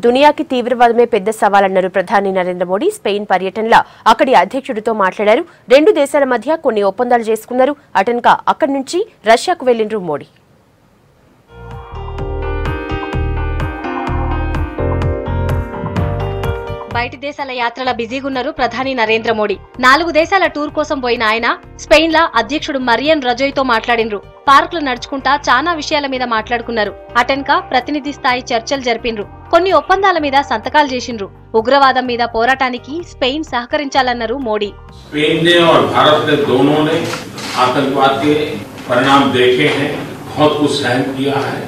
దునియాకి తీవ్రవాదమే పెద్ద సవాలన్నారు ప్రధాని నరేంద్ర మోడీ. స్పెయిన్ పర్యటనలో అక్కడి అధ్యక్షుడితో మాట్లాడారు. రెండు దేశాల మధ్య కొన్ని ఒప్పందాలు చేసుకున్నారు. అటెన్కా అక్కడి నుంచి రష్యాకు వెళ్లిండ్రు మోడీ. బయటి దేశాల యాత్రల బిజీగున్నారు ప్రధాని నరేంద్ర మోడీ. 4 దేశాల టూర్ కోసం పోయిన ఆయన స్పెయిన్ లా అధ్యక్షుడు మరియన్ రజోయ్ తో మాట్లాడినరు. పార్క్ లో నడుచుకుంటా చానా విషయాల మీద మాట్లాడుకున్నారు. అటెన్కా ప్రతినిధి స్థాయి చర్చలు జరిపినరు. కొన్ని ఒప్పందాల మీద సంతకాలు చేసిండ్రు. ఉగ్రవాదం మీద పోరాటానికి స్పెయిన్ సహకరించాలన్నారు మోడీ. स्पेन ने और भारत ने दोनों ने आतंकवाद के परिणाम देखे हैं, बहुत कुछ सहन किया है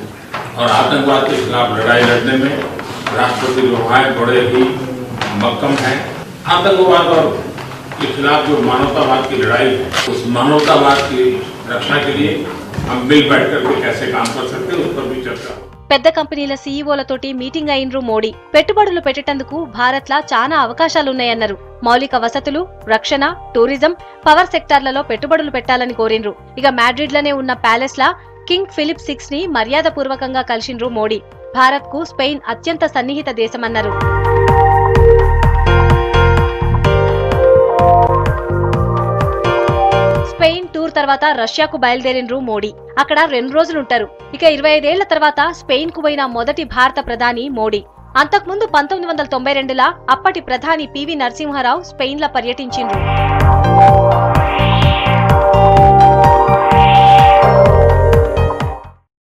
और आतंकवाद के खिलाफ लड़ाई लड़ने में राष्ट्रपति जो है बड़े ही मक्कम है। आतंकवाद और के खिलाफ जो मानवतावाद की लड़ाई है, उस मानवतावाद की रक्षा के लिए हम मिल बैठ करके कैसे काम कर सकते हैं उस पर भी चर्चा। పెద్ద కంపెనీల సీఈఓలతోటి మీటింగ్ అయినరు మోడీ. పెట్టుబడులు పెట్టేందుకు భారత్ లా చాలా అవకాశాలున్నాయన్నారు. మౌలిక వసతులు, రక్షణ, టూరిజం, పవర్ సెక్టార్లలో పెట్టుబడులు పెట్టాలని కోరినరు. ఇక మాడ్రిడ్ లోనే ఉన్న ప్యాలెస్ లా కింగ్ ఫిలిప్ 6 ని మర్యాదపూర్వకంగా కలిసిండ్రు మోడీ. భారత్ కు స్పెయిన్ అత్యంత సన్నిహిత దేశమన్నారు. స్పెయిన్ టూర్ తర్వాత రష్యాకు బయలుదేరినరు మోడీ. అక్కడ 2 రోజులుంటారు. ఇక 25 ఏళ్ల తర్వాత స్పెయిన్ కు పోయిన మొదటి భారత ప్రధాని మోడీ. అంతకుముందు 1992లా అప్పటి ప్రధాని పివి నరసింహారావు స్పెయిన్ లా పర్యటించిండ్రు.